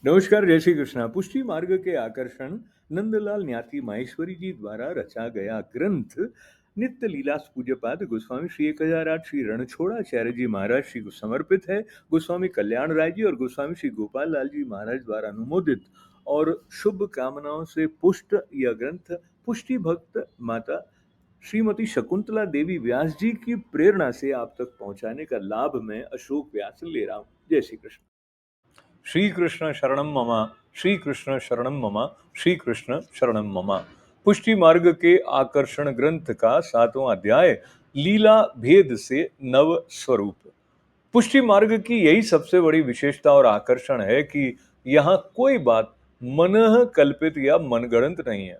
नमस्कार, जय श्री कृष्णा। पुष्टि मार्ग के आकर्षण नंदलाल न्याती माहेश्वरी जी द्वारा रचा गया ग्रंथ नित्य लीलास पूज्यपाद गोस्वामी श्री 1008 श्री रणछोड़ाचार्य जी महाराज श्री को समर्पित है। गोस्वामी कल्याण राय जी और गोस्वामी श्री गोपाल लाल जी महाराज द्वारा अनुमोदित और शुभ कामनाओं से पुष्ट यह ग्रंथ पुष्टि भक्त माता श्रीमती शकुंतला देवी व्यास जी की प्रेरणा से आप तक पहुंचाने का लाभ मैं अशोक व्यास ले रहा हूँ। जय श्री कृष्ण। श्री कृष्ण शरणम मम, श्री कृष्ण शरणम मम, श्री कृष्ण शरणम मम। पुष्टि मार्ग के आकर्षण ग्रंथ का 7वां अध्याय लीला भेद से नव स्वरूप। पुष्टि मार्ग की यही सबसे बड़ी विशेषता और आकर्षण है कि यहाँ कोई बात मनः कल्पित या मनगढ़ंत नहीं है।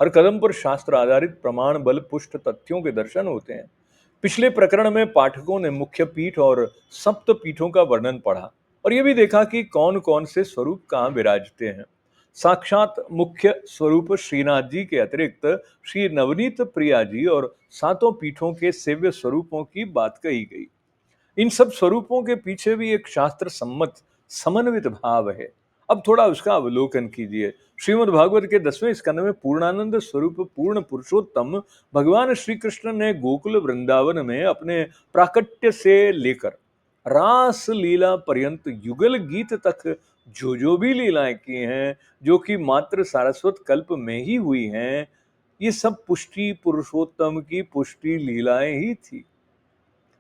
हर कदम पर शास्त्र आधारित प्रमाण बल पुष्ट तथ्यों के दर्शन होते हैं। पिछले प्रकरण में पाठकों ने मुख्य पीठ और सप्त पीठों का वर्णन पढ़ा और यह भी देखा कि कौन कौन से स्वरूप कहाँ विराजते हैं। साक्षात मुख्य स्वरूप श्रीनाथ जी के अतिरिक्त श्री नवनीत प्रिया जी और सातों पीठों के सेव्य स्वरूपों की बात कही गई। इन सब स्वरूपों के पीछे भी एक शास्त्र सम्मत समन्वित भाव है। अब थोड़ा उसका अवलोकन कीजिए। श्रीमद् भागवत के 10वें स्कंद में पूर्णानंद स्वरूप पूर्ण पुरुषोत्तम भगवान श्री कृष्ण ने गोकुल वृंदावन में अपने प्राकट्य से लेकर रास लीला पर्यंत युगल गीत तक जो भी लीलाएं की हैं, जो कि मात्र सारस्वत कल्प में ही हुई हैं, ये सब पुष्टि पुरुषोत्तम की पुष्टि लीलाएं ही थी।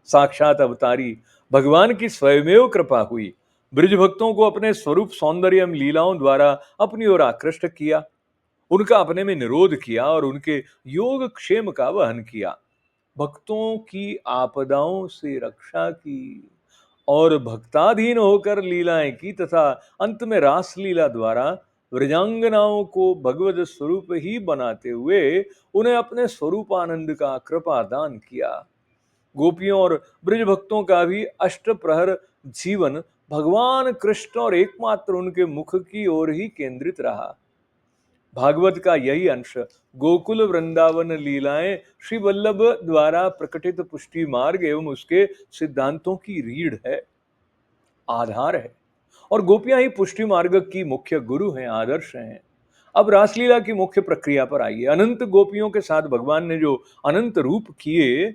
साक्षात अवतारी भगवान की स्वयमेव कृपा हुई। ब्रज भक्तों को अपने स्वरूप सौंदर्य लीलाओं द्वारा अपनी ओर आकृष्ट किया, उनका अपने में निरोध किया और उनके योग क्षेम का वहन किया। भक्तों की आपदाओं से रक्षा की और भक्ताधीन होकर लीलाएं की तथा अंत में रास लीला द्वारा व्रजांगनाओं को भगवत स्वरूप ही बनाते हुए उन्हें अपने स्वरूप आनंद का कृपा दान किया। गोपियों और ब्रज भक्तों का भी अष्ट प्रहर जीवन भगवान कृष्ण और एकमात्र उनके मुख की ओर ही केंद्रित रहा। भागवत का यही अंश गोकुल वृंदावन लीलाएं श्री वल्लभ द्वारा प्रकटित पुष्टि मार्ग एवं उसके सिद्धांतों की रीढ़ है, आधार है। और गोपियां ही पुष्टि मार्ग की मुख्य गुरु हैं, आदर्श हैं। अब रासलीला की मुख्य प्रक्रिया पर आइए। अनंत गोपियों के साथ भगवान ने जो अनंत रूप किए,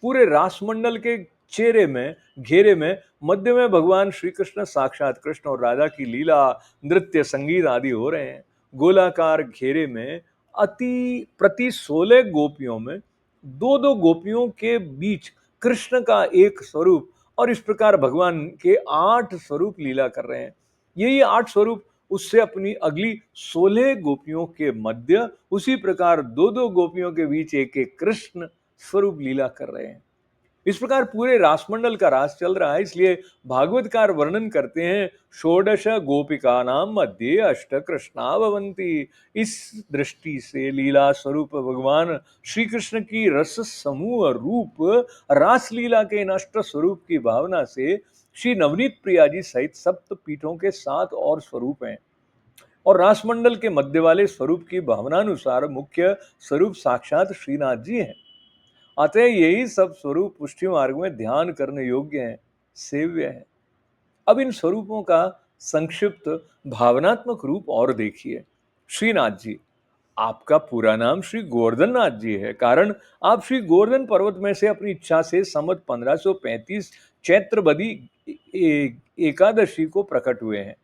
पूरे रासमंडल के चेहरे में घेरे में मध्य में भगवान श्री कृष्ण साक्षात कृष्ण और राधा की लीला नृत्य संगीत आदि हो रहे हैं। गोलाकार घेरे में प्रति 16 गोपियों में दो दो गोपियों के बीच कृष्ण का एक स्वरूप और इस प्रकार भगवान के 8 स्वरूप लीला कर रहे हैं। यही 8 स्वरूप उससे अपनी अगली 16 गोपियों के मध्य उसी प्रकार दो दो गोपियों के बीच एक एक कृष्ण स्वरूप लीला कर रहे हैं। इस प्रकार पूरे रासमंडल का रास चल रहा है। इसलिए भागवतकार वर्णन करते हैं, षोडश गोपिका नाम मध्य अष्ट कृष्णा भवंती। इस दृष्टि से लीला स्वरूप भगवान श्री कृष्ण की रस समूह रूप रास लीला के इन अष्ट स्वरूप की भावना से श्री नवनीत प्रिया जी सहित सप्त पीठों के 7 और स्वरूप हैं और रासमंडल के मध्य वाले स्वरूप की भावनानुसार मुख्य स्वरूप साक्षात श्रीनाथ जी हैं। अतः यही सब स्वरूप पुष्टि मार्ग में ध्यान करने योग्य हैं, सेव्य हैं। अब इन स्वरूपों का संक्षिप्त भावनात्मक रूप और देखिए। श्रीनाथ जी, आपका पूरा नाम श्री गोवर्धन नाथ जी है, कारण आप श्री गोवर्धन पर्वत में से अपनी इच्छा से संवत 1535 चैत्र बदी एकादशी को प्रकट हुए हैं।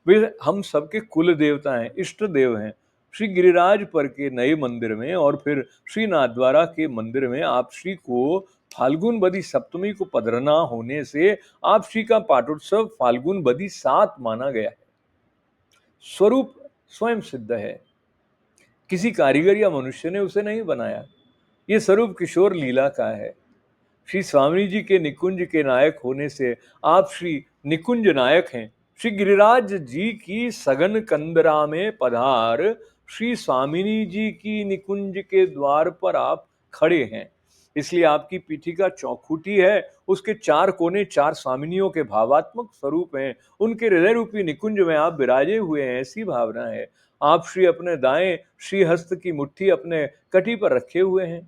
वे हम सबके कुल देवता हैं, इष्ट देव हैं। श्री गिरिराज पर के नए मंदिर में और फिर श्री नाथद्वारा के मंदिर में आप श्री को फाल्गुन बदी सप्तमी को पधरना होने से आप श्री का पाठोत्सव फाल्गुन बदी 7 माना गया है। स्वरूप स्वयं सिद्ध है, किसी कारीगर या मनुष्य ने उसे नहीं बनाया। ये स्वरूप किशोर लीला का है। श्री स्वामी जी के निकुंज के नायक होने से आप श्री निकुंज नायक हैं। श्री गिरिराज जी की सघन कंदरा में पधार श्री स्वामिनी जी की निकुंज के द्वार पर आप खड़े हैं। इसलिए आपकी पीठिका चौखुटी है, उसके 4 कोने 4 स्वामिनियों के भावात्मक स्वरूप हैं। उनके हृदय रूपी निकुंज में आप विराजे हुए हैं, ऐसी भावना है। आप श्री अपने दाएं श्री हस्त की मुट्ठी अपने कटी पर रखे हुए हैं,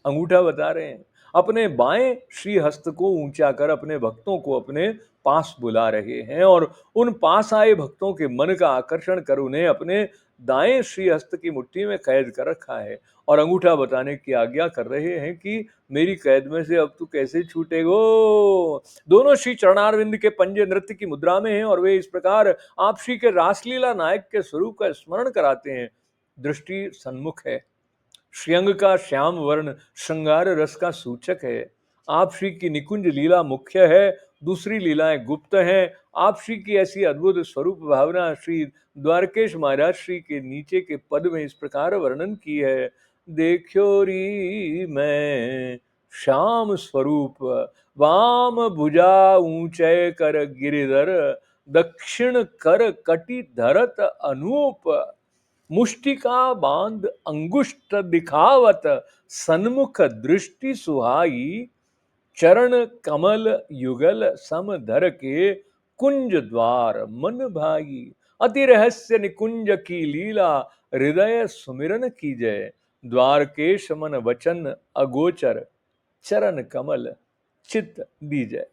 अंगूठा बता रहे हैं। अपने बाएं श्रीहस्त को ऊंचा कर अपने भक्तों को अपने पास बुला रहे हैं और उन पास आए भक्तों के मन का आकर्षण कर उन्हें अपने दाएं श्रीहस्त की मुट्ठी में कैद कर रखा है और अंगूठा बताने की आज्ञा कर रहे हैं कि मेरी कैद में से अब तू कैसे छूटेगो। दोनों श्री चरणारविंद के पंजे नृत्य की मुद्रा में हैं और वे इस प्रकार आप श्री के रासलीला नायक के स्वरूप का स्मरण कराते हैं। दृष्टि सन्मुख है, श्रृंग का श्याम वर्ण श्रृंगार रस का सूचक है। आप श्री की निकुंज लीला मुख्य है, दूसरी लीलाएं गुप्त हैं। आप श्री की ऐसी अद्भुत स्वरूप भावना श्री द्वारकेश महाराज श्री के नीचे के पद में इस प्रकार वर्णन की है। देखो री मैं श्याम स्वरूप, वाम भुजा ऊंचे कर गिरिधर, दक्षिण कर कटि धरत अनूप, मुष्टिका बांध अंगुष्ठ दिखावत, सन्मुख दृष्टि सुहाई, चरण कमल युगल सम धर के, कुंज द्वार मन भाई। अति रहस्य निकुंज की लीला, हृदय सुमिरन की जय, द्वारकेश मन वचन अगोचर, चरण कमल चित दीजय।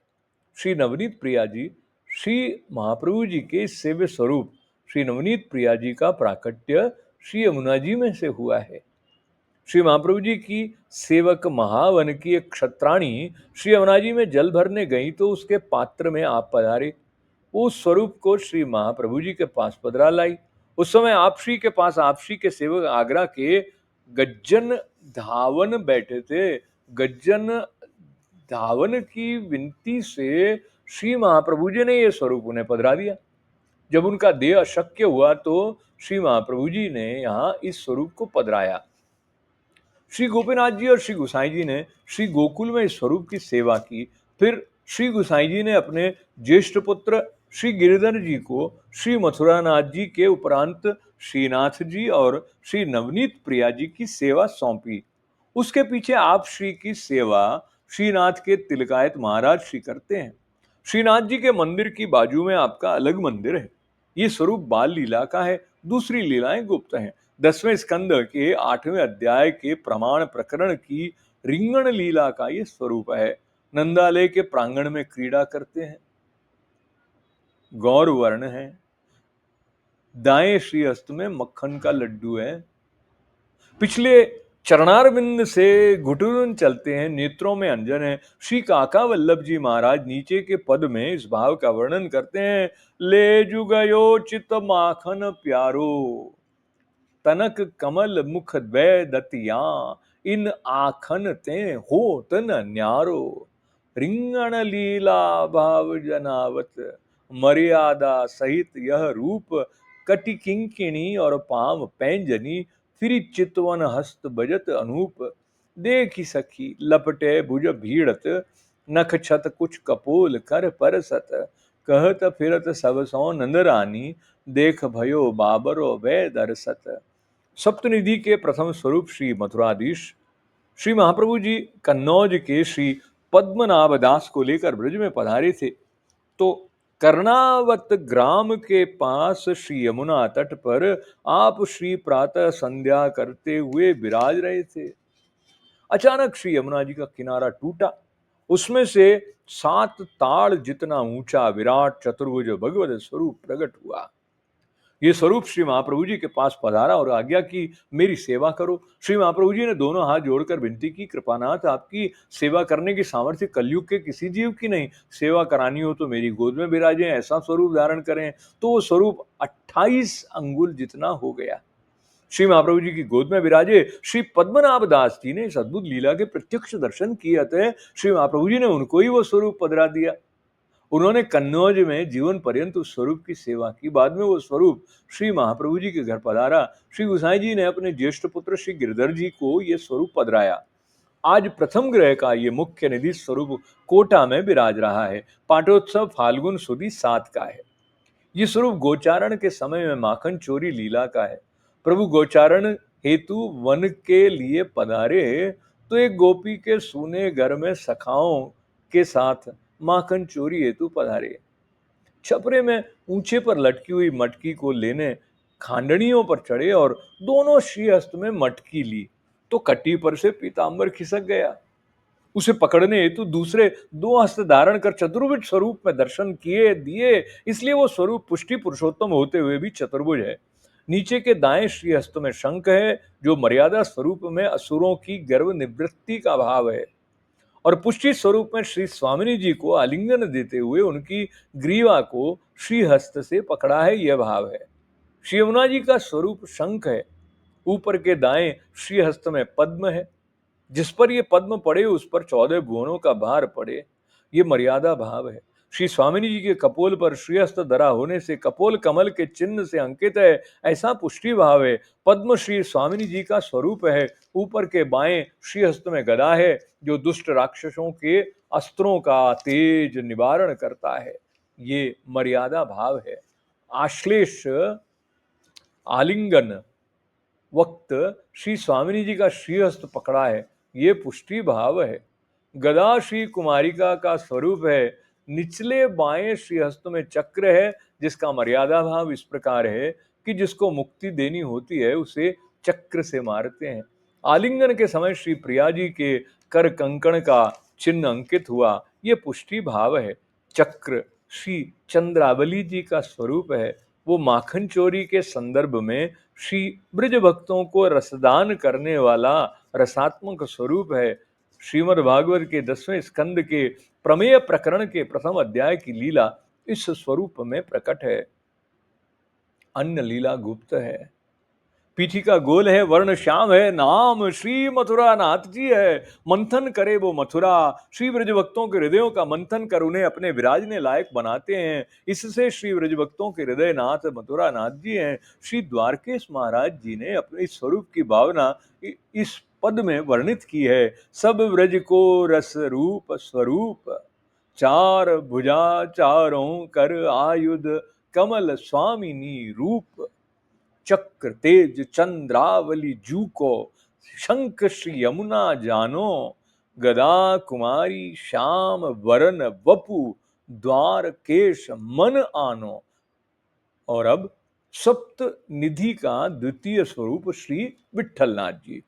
श्री नवनीत प्रिया जी श्री महाप्रभु जी के सेव्य स्वरूप श्री नवनीत प्रिया जी का प्राकट्य श्री यमुना जी में से हुआ है। श्री महाप्रभु जी की सेवक महावन की एक क्षत्राणी श्री यमुना जी में जल भरने गई तो उसके पात्र में आप पधारे। उस स्वरूप को श्री महाप्रभु जी के पास पधरा लाई। उस समय आप श्री के पास आप श्री के सेवक आगरा के गज्जन धावन बैठे थे। गज्जन धावन की विनती से श्री महाप्रभु जी ने यह स्वरूप उन्हें पधरा दिया। जब उनका देह अशक्य हुआ तो श्री महाप्रभु जी ने यहाँ इस स्वरूप को पधराया। श्री गोपीनाथ जी और श्री गुसाई जी ने श्री गोकुल में इस स्वरूप की सेवा की। फिर श्री गुसाई जी ने अपने ज्येष्ठ पुत्र श्री गिरिधर जी को श्री मथुरानाथ जी के उपरांत श्रीनाथ जी और श्री नवनीत प्रिया जी की सेवा सौंपी। उसके पीछे आप श्री की सेवा श्रीनाथ के तिलकायत महाराज श्री करते हैं। श्रीनाथ जी के मंदिर की बाजू में आपका अलग मंदिर है। ये स्वरूप बाल लीला का है, दूसरी लीलाएं गुप्त हैं। 10वें स्कंद के 8वें अध्याय के प्रमाण प्रकरण की रिंगण लीला का ये स्वरूप है। नंदालय के प्रांगण में क्रीड़ा करते हैं, गौर वर्ण है, दाएं श्रीहस्त में मक्खन का लड्डू है, पिछले चरणारविंद से घुटुरन चलते हैं, नेत्रों में अंजन है। श्री काका वल्लभ जी महाराज नीचे के पद में इस भाव का वर्णन करते हैं। ले जुगयो चित माखन प्यारो, तनक कमल मुख द्वै दतिया, इन आखन ते हो तन न्यारो, रिंगण लीला भाव जनावत, मर्यादा सहित यह रूप, कटि किंकिणी और पाम पैंजनी, फिर चितवन हस्त बजत अनूप, देखी सखी लपटे भुज भीड़त, नख छत कुछ कपोल कर परसत, कहत फिरत सब सौ नंदरानी, देख भयो बाबरो वै दरसत। सप्तनिधि के प्रथम स्वरूप श्री मथुराधीश श्री महाप्रभु जी कन्नौज के श्री पद्मनाभ दास को लेकर ब्रज में पधारे थे तो कर्णावत ग्राम के पास श्री यमुना तट पर आप श्री प्रातः संध्या करते हुए विराज रहे थे। अचानक श्री यमुना जी का किनारा टूटा, उसमें से 7 ताड़ जितना ऊंचा विराट चतुर्भुज भगवत स्वरूप प्रकट हुआ। ये स्वरूप श्री महाप्रभु जी के पास पधारा और आज्ञा की, मेरी सेवा करो। श्री महाप्रभु जी ने दोनों हाथ जोड़कर विनती की, कृपानाथ आपकी सेवा करने की सामर्थ्य कलयुग के किसी जीव की नहीं। सेवा करानी हो तो मेरी गोद में विराजें, ऐसा स्वरूप धारण करें। तो वो स्वरूप 28 अंगुल जितना हो गया। श्री महाप्रभु जी की गोद में विराजे। श्री पद्मनाभ दास जी ने इस अद्भुत लीला के प्रत्यक्ष दर्शन किए, अतः श्री महाप्रभु जी ने उनको ही वो स्वरूप पधरा दिया। उन्होंने कन्नौज में जीवन पर्यंत उस स्वरूप की सेवा की। बाद में वो स्वरूप श्री महाप्रभु जी के घर पधारा। श्री गुसाई जी ने अपने ज्येष्ठ पुत्र श्री गिरधर जी को ये स्वरूप पधराया। आज प्रथम ग्रह का ये मुख्य निधि स्वरूप कोटा में विराज रहा है। पाटोत्सव फाल्गुन सुदी 7 का है। ये स्वरूप गोचारण के समय में माखन चोरी लीला का है। प्रभु गोचारण हेतु वन के लिए पधारे तो एक गोपी के सूने घर में सखाओं के साथ माखन चोरी हेतु पधारे। छपरे में ऊंचे पर लटकी हुई मटकी को लेने खांडनियों पर चढ़े और दोनों श्रीहस्त में मटकी ली तो कटी पर से पीतांबर खिसक गया। उसे पकड़ने हेतु दूसरे दो हस्त धारण कर चतुर्भुज स्वरूप में दर्शन किए दिए, इसलिए वो स्वरूप पुष्टि पुरुषोत्तम होते हुए भी चतुर्भुज है। नीचे के दाएं श्रीहस्त में शंख है, जो मर्यादा स्वरूप में असुरों की गर्व निवृत्ति का भाव है, और पुष्टि स्वरूप में श्री स्वामिनी जी को आलिंगन देते हुए उनकी ग्रीवा को श्रीहस्त से पकड़ा है, यह भाव है। श्री यमुना जी का स्वरूप शंख है, ऊपर के दाएं श्रीहस्त में पद्म है, जिस पर ये पद्म पड़े उस पर 14 भुवनों का भार पड़े, ये मर्यादा भाव है। श्री स्वामिनी जी के कपोल पर श्रीहस्त धरा होने से कपोल कमल के चिन्ह से अंकित है, ऐसा पुष्टि भाव है। पद्म श्री स्वामिनी जी का स्वरूप है, ऊपर के बाएं श्रीहस्त में गदा है, जो दुष्ट राक्षसों के अस्त्रों का तेज निवारण करता है, ये मर्यादा भाव है। आश्लेष आलिंगन वक्त श्री स्वामिनी जी का श्रीहस्त पकड़ा है, ये पुष्टि भाव है। गदा श्री कुमारिका का स्वरूप है, निचले बाएं श्रीहस्त में चक्र है, जिसका मर्यादा भाव इस प्रकार है कि जिसको मुक्ति देनी होती है उसे चक्र से मारते हैं। आलिंगन के समय श्री प्रिया जी के कर कंकण का चिन्ह अंकित हुआ, ये पुष्टि भाव है। चक्र श्री चंद्रावली जी का स्वरूप है, वो माखन चोरी के संदर्भ में श्री ब्रज भक्तों को रसदान करने वाला रसात्मक स्वरूप है। श्रीमद् भागवत के 10वें स्कंद के प्रमेय प्रकरण के प्रथम अध्याय की लीला इस स्वरूप में प्रकट है। अन्य लीला गुप्त है। पीठिका गोल है, वर्ण श्याम है, नाम श्री मथुरा नाथ जी है। मंथन करे वो मथुरा, श्री ब्रज भक्तों के हृदयों का मंथन कर उन्हें अपने विराजने लायक बनाते हैं। इससे श्री ब्रज भक्तों के हृदय नाथ मथुरा नाथ जी हैं। श्री द्वारकेश महाराज जी ने अपने स्वरूप की भावना इस पद में वर्णित की है। सब ब्रज को रस रूप स्वरूप, चार भुजा चारों कर आयुध, कमल स्वामिनी रूप, चक्र तेज चंद्रावली जू को, शंख श्री यमुना जानो, गदा कुमारी श्याम वरन वपु, द्वार केश मन आनो। और अब सप्त निधि का द्वितीय स्वरूप श्री विठलनाथ जी।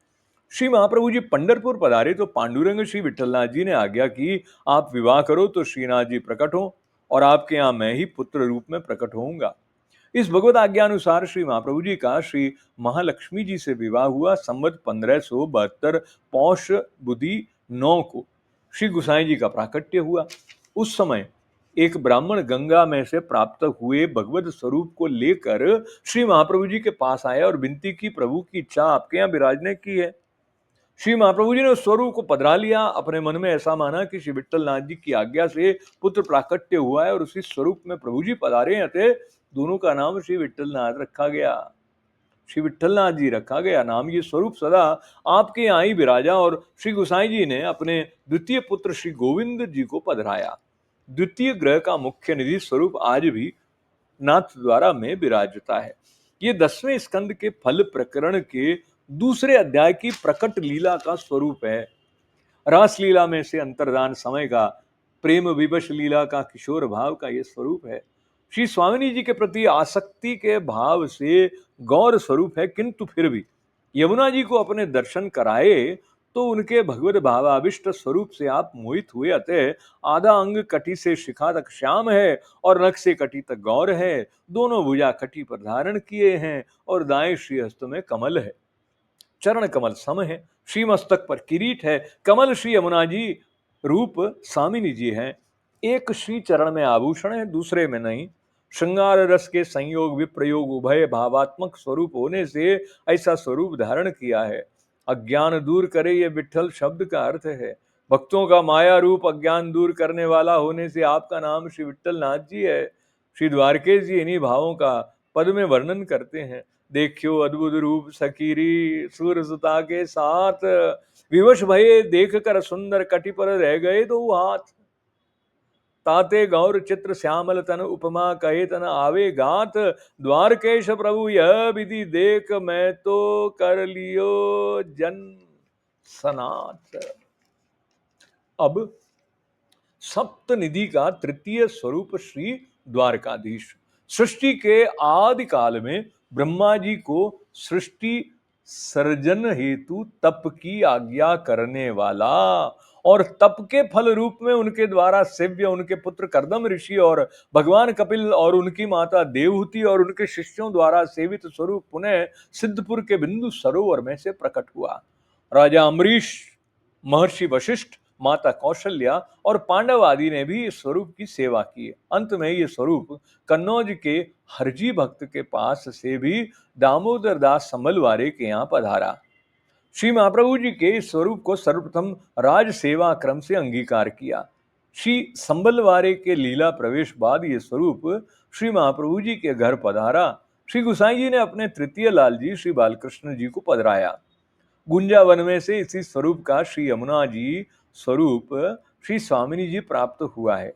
श्री महाप्रभु जी पंढरपुर पधारे तो पांडुरंग श्री विठलनाथ जी ने आज्ञा की, आप विवाह करो तो श्रीनाथ जी प्रकट हो, और आपके यहाँ मैं ही पुत्र रूप में प्रकट होऊंगा। इस भगवत आज्ञा अनुसार श्री महाप्रभु जी का श्री महालक्ष्मी जी से विवाह हुआ। संवत 1572 पौष बुधि 9 को श्री गुसाई जी का प्राकट्य हुआ। उस समय एक ब्राह्मण गंगा में से प्राप्त हुए भगवत स्वरूप को लेकर श्री महाप्रभु जी के पास आया और विनती की, प्रभु की इच्छा आपके यहाँ विराजने की है। श्री महाप्रभु जी ने उस स्वरूप को पधरा लिया। अपने मन में ऐसा माना कि श्री विठलनाथ जी की आज्ञा से पुत्र प्राकट्य हुआ है और उसी स्वरूप में प्रभु जी पधारे, अतः दोनों का नाम श्री विठलनाथ रखा गया। श्री विठलनाथ जी रखा गया नाम। ये स्वरूप सदा आपके यहाँ ही विराजा, और श्री गोसाई जी ने अपने द्वितीय पुत्र श्री गोविंद जी को पधराया। द्वितीय ग्रह का मुख्य निधि स्वरूप आज भी नाथ द्वारा में विराजता है। ये 10वें स्कंद के फल प्रकरण के दूसरे अध्याय की प्रकट लीला का स्वरूप है। रास लीला में से अंतर्धान समय का, प्रेम विवश लीला का, किशोर भाव का यह स्वरूप है। श्री स्वामिनी जी के प्रति आसक्ति के भाव से गौर स्वरूप है, किंतु फिर भी यमुना जी को अपने दर्शन कराए तो उनके भगवत भावाविष्ट स्वरूप से आप मोहित हुए। अतः आधा अंग कटी से शिखा तक श्याम है और नख से कटी तक गौर है। दोनों भुजा कटी पर धारण किए हैं और दाएं श्रीहस्त में कमल है। चरण कमल सम है, श्री मस्तक पर किरीट है। कमल श्री यमुना जी रूप स्वामिनी जी हैं। एक श्री चरण में आभूषण है, दूसरे में नहीं। श्रृंगार रस के संयोग विप्रयोग उभय भावात्मक स्वरूप होने से ऐसा स्वरूप धारण किया है। अज्ञान दूर करे, ये विठल शब्द का अर्थ है। भक्तों का माया रूप अज्ञान दूर करने वाला होने से आपका नाम श्री विठल नाथ जी है। श्री द्वारकेश जी इन्हीं भावों का पद में वर्णन करते हैं। देखियो अद्भुत रूप सकीरी सूर सुता के साथ, विवश भये देख कर सुंदर कटि पर रह गए दो हाथ। ताते गौर चित्र श्यामल तन उपमा कहे तन आवे गात, द्वारकेश प्रभु यह विधि देख मैं तो कर लियो जन सनाथ। अब सप्त निधि का तृतीय स्वरूप श्री द्वारकाधीश। सृष्टि के आदि काल में ब्रह्मा जी को सृष्टि सर्जन हेतु तप की आज्ञा करने वाला और तप के फल रूप में उनके द्वारा सेव्य उनके पुत्र कर्दम ऋषि और भगवान कपिल और उनकी माता देवहूति और उनके शिष्यों द्वारा सेवित स्वरूप पुनः सिद्धपुर के बिंदु सरोवर में से प्रकट हुआ। राजा अम्बरीश, महर्षि वशिष्ठ, माता कौशल्या और पांडव आदि ने भी इस स्वरूप की सेवा की। अंत में ये स्वरूप कन्नौज के हरजी भक्त के पास से भी दामोदर दास संबलवारे के यहाँ पधारा। श्री महाप्रभु जी के इस स्वरूप को सर्वप्रथम राज सेवा क्रम से अंगीकार किया। श्री संबलवारे के लीला प्रवेश बाद ये स्वरूप श्री महाप्रभु जी के घर पधारा। श्री गुसाई जी ने अपने तृतीय लाल जी श्री बालकृष्ण जी को पधराया। गुंजावन में से इसी स्वरूप का श्री यमुना जी स्वरूप श्री स्वामिनी जी प्राप्त हुआ है।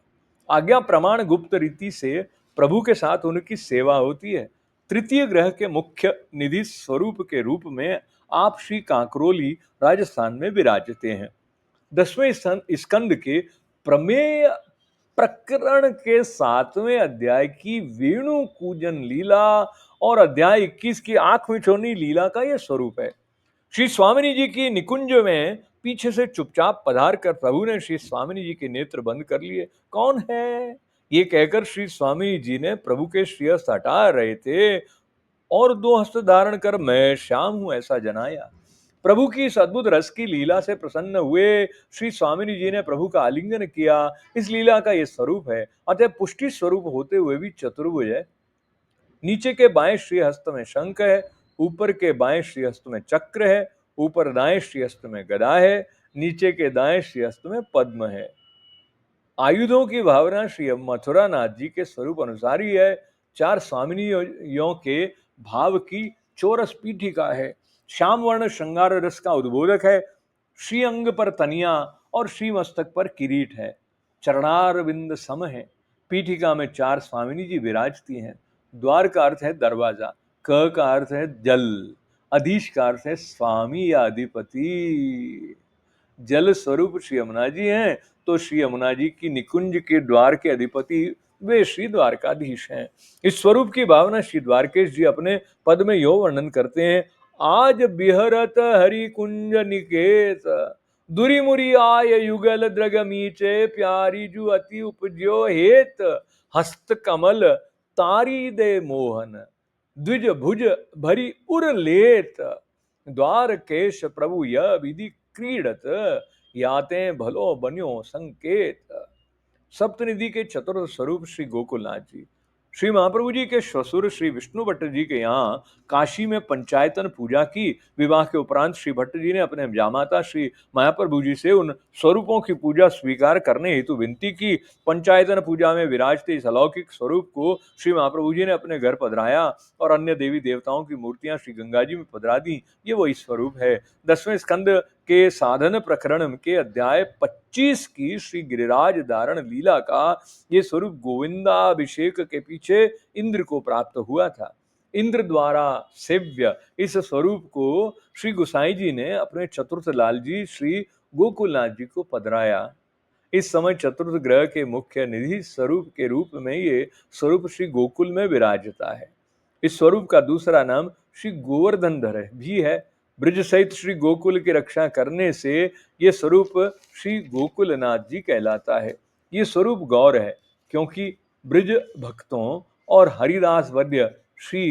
आज्ञा प्रमाण गुप्त रीति से प्रभु के साथ उनकी सेवा होती है। तृतीय ग्रह के मुख्य निधि स्वरूप के रूप में आप श्री कांकरोली राजस्थान में विराजते हैं। 10वें स्कंद के प्रमेय प्रकरण के 7वें अध्याय की वेणु कूजन लीला और अध्याय 21 की आंख मिचौनी लीला का यह स्वरूप है। श्री स्वामिनी जी की निकुंज में पीछे से चुपचाप पधार कर प्रभु ने श्री स्वामिनी जी के नेत्र बंद कर लिए। कौन है ये कहकर श्री स्वामी जी ने प्रभु के श्रीहस्त हटा रहे थे और दो हस्त धारण कर मैं श्याम हूं ऐसा जनाया। प्रभु की इस अद्भुत रस की लीला से प्रसन्न हुए श्री स्वामिनी जी ने प्रभु का आलिंगन किया। इस लीला का यह स्वरूप है, अतः पुष्टि स्वरूप होते हुए भी चतुर्भुज है। नीचे के बाएं श्रीहस्त में शंख है, ऊपर के बाएं श्रीहस्त में चक्र है, ऊपर दाएं श्रीहस्त में गदा है, नीचे के दाएं श्रीहस्त में पद्म है। आयुधों की भावना श्री मथुरा नाथ जी के स्वरूप अनुसार ही है। 4 स्वामिनियों के भाव की चौरस पीठिका है। श्याम वर्ण श्रृंगार रस का उद्बोधक है। श्री अंग पर तनिया और श्री मस्तक पर किरीट है। चरणार बिंद सम है। पीठिका में 4 स्वामिनी जी विराजती हैं। द्वार का अर्थ है दरवाजा, क का अर्थ है जल, अधीश का अर्थ है स्वामी या अधिपति। जल स्वरूप श्री यमुना जी हैं, तो श्री यमुना जी की निकुंज के द्वार के अधिपति वे श्री द्वारकाधीश हैं। इस स्वरूप की भावना श्री द्वारकेश जी अपने पद में यो वर्णन करते हैं। आज बिहरत हरि कुंज निकेत, दुरी मुरी आय युगल द्रग मीचे, प्यारी जु अति उपजो हेत, हस्त कमल तारी दे मोहन, द्विज भुज भरी उर लेत, द्वारकेश प्रभु यह विधि क्रीडत, याते भलो बन्यो संकेत। सप्तनिधि के चतुर्थ स्वरूप श्री गोकुलनाथ जी। श्री महाप्रभु जी के श्वशुर श्री विष्णु भट्ट जी के यहाँ काशी में पंचायतन पूजा की। विवाह के उपरांत श्री भट्ट जी ने अपने जामाता श्री महाप्रभु जी से उन स्वरूपों की पूजा स्वीकार करने हेतु विनती की। पंचायतन पूजा में विराजते इस अलौकिक स्वरूप को श्री महाप्रभु जी ने अपने घर पधराया और अन्य देवी देवताओं की मूर्तियां श्री गंगा जी में पधरा दी। ये वही स्वरूप है। 10वें स्कंद के साधन प्रकरण के अध्याय 25 की श्री गिरिराज धारण लीला का ये स्वरूप गोविंदाभिषेक के पीछे इंद्र को प्राप्त हुआ था। इंद्र द्वारा सेव्य इस स्वरूप को श्री गुसाई जी ने अपने चतुर्थ लाल जी श्री गोकुलनाथ जी को पधराया। इस समय चतुर्थ ग्रह के मुख्य निधि स्वरूप के रूप में ये स्वरूप श्री गोकुल में विराजता है। इस स्वरूप का दूसरा नाम श्री गोवर्धनधर भी है। ब्रज सहित श्री गोकुल की रक्षा करने से ये स्वरूप श्री गोकुलनाथ जी कहलाता है। ये स्वरूप गौर है क्योंकि ब्रज भक्तों और हरिदास वर्य श्री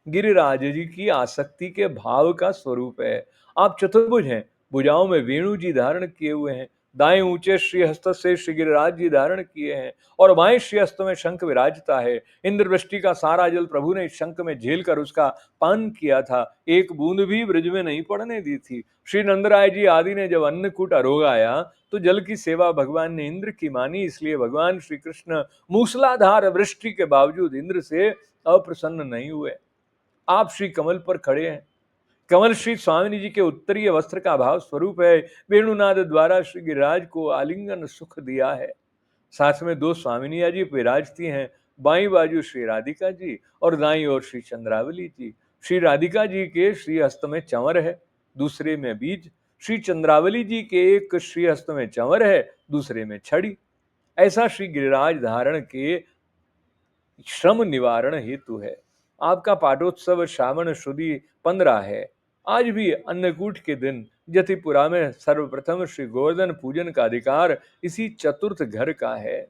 गिरिराज जी की आसक्ति के भाव का स्वरूप है। आप चतुर्भुज हैं, भुजाओं में वेणु जी धारण किए हुए हैं, दाएं ऊंचे श्री हस्त से श्री गिरिराज जी धारण किए हैं और बाएं श्री हस्त में शंख विराजता है। इंद्रवृष्टि का सारा जल प्रभु ने इस शंख में झेल कर उसका पान किया था, एक बूंद भी ब्रज में नहीं पड़ने दी थी। श्री नंदराय जी आदि ने जब अन्नकूट आरोगाया तो जल की सेवा भगवान ने इंद्र की मानी, इसलिए भगवान श्री कृष्ण मूसलाधार वृष्टि के बावजूद इंद्र से अप्रसन्न नहीं हुए। आप श्री कमल पर खड़े हैं। कमल श्री स्वामिनी जी के उत्तरीय वस्त्र का भाव स्वरूप है। वेणुनाद द्वारा श्री गिरिराज को आलिंगन सुख दिया है। साथ में 2 स्वामिनिया जी विराजती हैं, बाई बाजू श्री राधिका जी और दाई ओर श्री चंद्रावली जी। श्री राधिका जी के श्री हस्त में चंवर है, दूसरे में बीज। श्री चंद्रावली जी के एक श्री हस्त में चंवर है, दूसरे में छड़ी। ऐसा श्री गिरिराज धारण के श्रम निवारण हेतु है। आपका पाठोत्सव श्रावण शुदी 15 है। आज भी अन्नकूट के दिन जतिपुरा में सर्वप्रथम श्री गोवर्धन पूजन का अधिकार इसी चतुर्थ घर का है।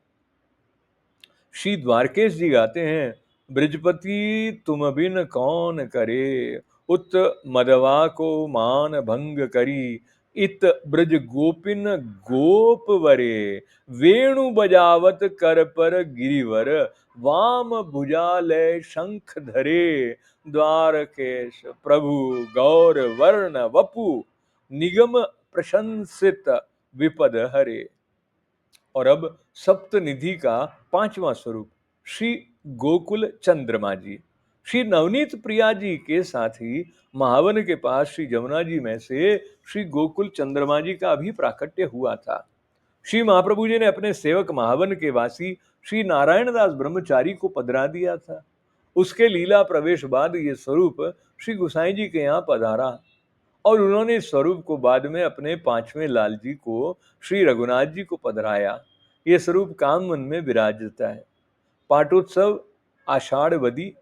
श्री द्वारकेश जी गाते हैं, ब्रजपति तुम बिन कौन करे, उत मदवा को मान भंग करी, इत ब्रज गोपिन गोप वरे, वेणु बजावत कर पर गिरिवर, वाम भुजालय शंख धरे, द्वारकेश प्रभु गौर वर्ण वपु, निगम प्रशंसित विपद हरे। और अब सप्तनिधि का पांचवा स्वरूप श्री गोकुल चंद्रमा जी। श्री नवनीत प्रिया जी के साथ ही महावन के पास श्री जमुना जी में से श्री गोकुल चंद्रमा जी का भी प्राकट्य हुआ था। श्री महाप्रभु जी ने अपने सेवक महावन के वासी श्री नारायण दास ब्रह्मचारी को पधरा दिया था। उसके लीला प्रवेश बाद ये स्वरूप श्री गुसाई जी के यहाँ पधारा और उन्होंने इस स्वरूप को बाद में अपने पांचवें लाल जी को श्री रघुनाथ जी को पधराया। ये स्वरूप कामवन में विराजता है। पाटोत्सव आषाढ़वदी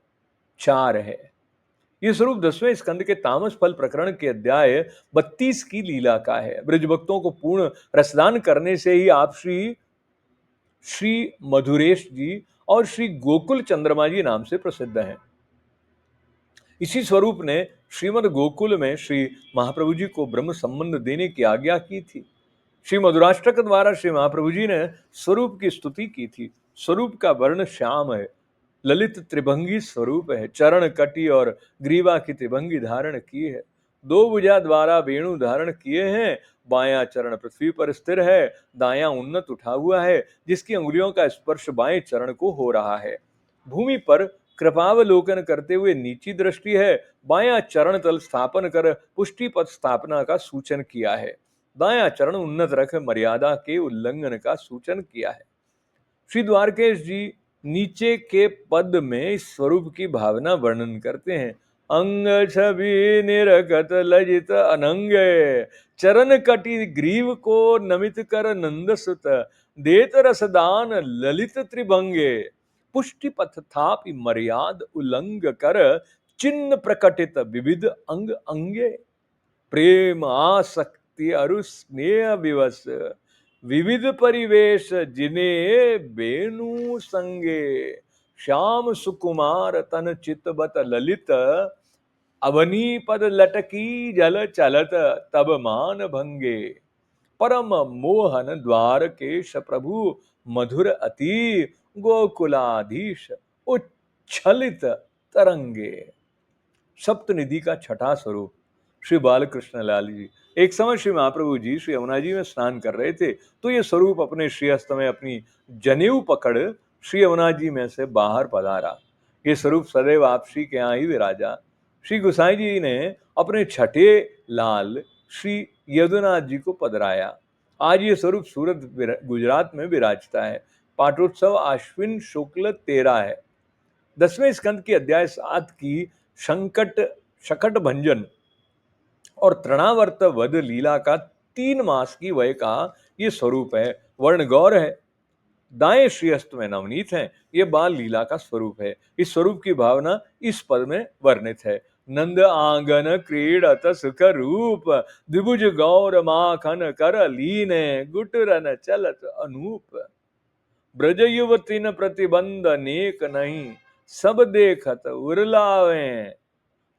4 है। ये स्वरूप 10वें स्कंद के तामस फल प्रकरण के अध्याय 32 की लीला का है। ब्रज भक्तों को पूर्ण रसदान करने से ही आप श्री मधुरेश जी और श्री गोकुल चंद्रमा जी नाम से प्रसिद्ध हैं। इसी स्वरूप ने श्रीमद गोकुल में श्री महाप्रभु जी को ब्रह्म संबंध देने की आज्ञा की थी। श्री मधुराष्टक द्वारा श्री महाप्रभु जी ने स्वरूप की स्तुति की थी। स्वरूप का वर्ण श्याम है, ललित त्रिभंगी स्वरूप है, चरण कटी और ग्रीवा की त्रिभंगी धारण की है, 2 भुजा द्वारा वेणु धारण किए हैं, बायां चरण पृथ्वी पर स्थिर है, दायां उन्नत उठा हुआ है, जिसकी अंगुलियों का स्पर्श बाएं चरण को हो रहा है। भूमि पर कृपावलोकन करते हुए नीची दृष्टि है, बायां चरण तल स्थापन कर पुष्टि पद स्थापना का सूचन किया है, दायां चरण उन्नत रख मर्यादा के उल्लंघन का सूचन किया है। श्री द्वारकेश जी नीचे के पद में इस स्वरूप की भावना वर्णन करते हैं। अंग छवि निरगत लजित अनंगे, चरण कटी ग्रीव को नमित कर नंद सुत, देत रसदान ललित त्रिभंगे, पुष्टि पथ थापि मर्याद उल्लंघ कर, चिन्ह प्रकटित विविध अंग अंगे, प्रेम आसक्ति अरु स्नेह विवश, विविध परिवेश जिने बेनु संगे, श्याम सुकुमार तन चितबत ललित, अवनी पद लटकी जल चलत तब मान भंगे, परम मोहन द्वारकेश प्रभु मधुर अति, गोकुलाधीश उच्छलित तरंगे। सप्तनिधि का छठा स्वरूप श्री बालकृष्ण लाल जी। एक समय श्री महाप्रभु जी श्री यमुना जी में स्नान कर रहे थे, तो ये स्वरूप अपने श्रीहस्त में अपनी जनेऊ पकड़ श्री यमुना जी में से बाहर पधारा। ये स्वरूप सदैव आप श्री के यहाँ ही विराजा। श्री गुसाई जी ने अपने छठे लाल श्री यदुनाथ जी को पधराया। आज ये स्वरूप सूरत गुजरात में विराजता है। पाटोत्सव आश्विन शुक्ल 13 है। 10वें स्कंद की अध्याय 7 की शकट भंजन और तृणावर्त वध लीला का 3 मास की वय का ये स्वरूप है। वर्ण गौर है, दाएं श्रीहस्त में नवनीत है। ये बाल लीला का स्वरूप है। इस स्वरूप की भावना इस पद में वर्णित है। नंद आंगन क्रीडत सुख रूप, द्विभुज गौर माखन कर लीने, गुटरन चलत अनूप, ब्रज युवतीन प्रतिबंध नेक नहीं, सब देखत उरलावे,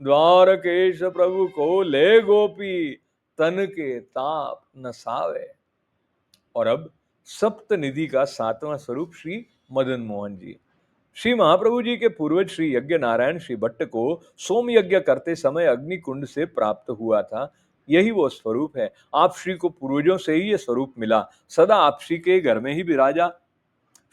द्वारकेश प्रभु को ले गोपी, तन के ताप नसावे। और अब सप्तनिधि का 7वां स्वरूप श्री मदन मोहन जी। श्री महाप्रभु जी के पूर्वज श्री यज्ञ नारायण श्री भट्ट को सोम यज्ञ करते समय अग्नि कुंड से प्राप्त हुआ था। यही वो स्वरूप है। आप श्री को पूर्वजों से ही ये स्वरूप मिला, सदा आप श्री के घर में ही विराजा।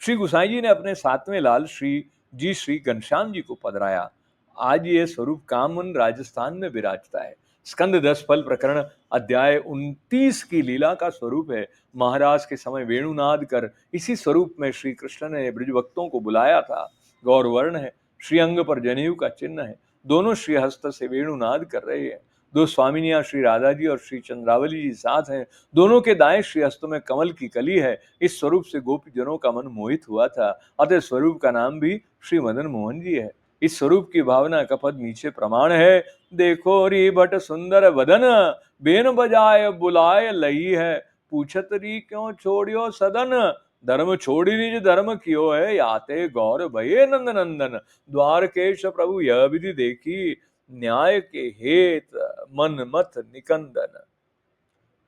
श्री गुसाई जी ने अपने 7वें लाल श्री घनश्याम जी को पधराया। आज ये स्वरूप कामन राजस्थान में विराजता है। स्कंद 10 फल प्रकरण अध्याय 29 की लीला का स्वरूप है। महाराज के समय वेणुनाद कर इसी स्वरूप में श्री कृष्ण ने ब्रज भक्तों को बुलाया था। गौरवर्ण है, श्री अंग पर जनेऊ का चिन्ह है, दोनों श्री हस्त से वेणुनाद कर रहे हैं। 2 स्वामिनियां श्री राधा जी और श्री चंद्रावली जी साथ हैं। दोनों के दाएं श्री हस्तों में कमल की कली है। इस स्वरूप से गोपी जनों का मन मोहित हुआ था, अतः स्वरूप का नाम भी श्री मदन मोहन जी है। इस स्वरूप की भावना का पद नीचे प्रमाण है। देखो री भट सुंदर वदन, बेन बजाय बुलाए लई है, पूछत री क्यों छोड़ियो सदन, धर्म छोड़ी निज धर्म कियो है, याते गौर भये नंद नंदन। द्वारकेश प्रभु यह विधि देखी, न्याय के हेत मन मत निकंदन।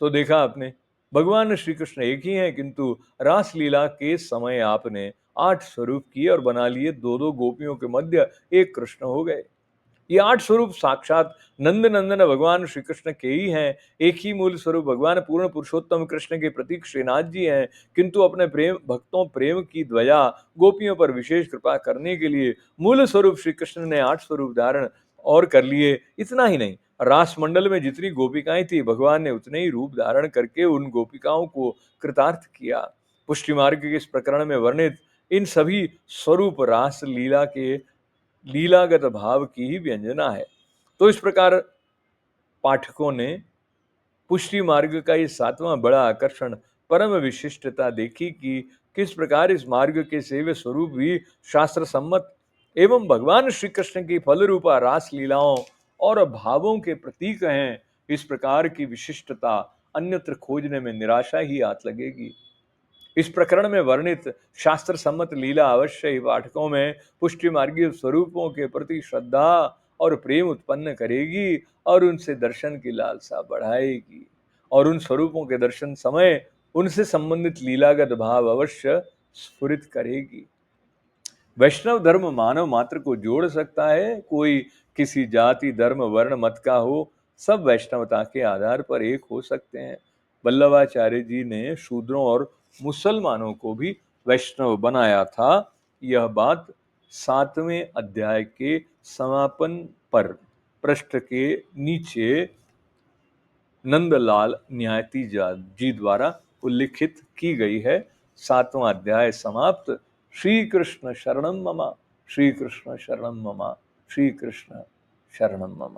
तो देखा आपने, भगवान श्री कृष्ण एक ही हैं, किंतु रासलीला के समय आपने 8 स्वरूप किए और बना लिए, दो दो गोपियों के मध्य एक कृष्ण हो गए। ये 8 स्वरूप साक्षात नंद नंदन भगवान श्री कृष्ण के ही हैं। एक ही मूल स्वरूप भगवान पूर्ण पुरुषोत्तम कृष्ण के प्रतीक श्रीनाथ जी हैं, किंतु अपने प्रेम भक्तों प्रेम की ध्वजा गोपियों पर विशेष कृपा करने के लिए मूल स्वरूप श्री कृष्ण ने 8 स्वरूप धारण और कर लिए। इतना ही नहीं, रास मंडल में जितनी गोपिकाएं थी, भगवान ने उतने ही रूप धारण करके उन गोपिकाओं को कृतार्थ किया। पुष्टि मार्ग के इस प्रकरण में वर्णित इन सभी स्वरूप रास लीला के लीलागत भाव की ही व्यंजना है। तो इस प्रकार पाठकों ने पुष्टि मार्ग का ये 7वां बड़ा आकर्षण, परम विशिष्टता देखी कि किस प्रकार इस मार्ग के सेव्य स्वरूप भी शास्त्र सम्मत एवं भगवान श्री कृष्ण की फल रूपा रास लीलाओं और भावों के प्रतीक हैं। इस प्रकार की विशिष्टता अन्यत्र खोजने में निराशा ही आत लगेगी। इस प्रकरण में वर्णित शास्त्र सम्मत लीला अवश्य ही पाठकों में पुष्टि मार्गीय स्वरूपों के प्रति श्रद्धा और प्रेम उत्पन्न करेगी और उनसे दर्शन की लालसा बढ़ाएगी, और उन स्वरूपों के दर्शन समय उनसे संबंधित लीलागत भाव अवश्य स्फुरित करेगी। वैष्णव धर्म मानव मात्र को जोड़ सकता है, कोई किसी जाति धर्म वर्ण मत का हो, सब वैष्णवता के आधार पर एक हो सकते हैं। वल्लभाचार्य जी ने शूद्रों और मुसलमानों को भी वैष्णव बनाया था। यह बात 7वें अध्याय के समापन पर पृष्ठ के नीचे नंदलाल न्यायती जी द्वारा उल्लिखित की गई है। 7वां अध्याय समाप्त। श्री कृष्ण शरणम मम, श्री कृष्ण शरणम मम, श्री कृष्ण शरणम मम।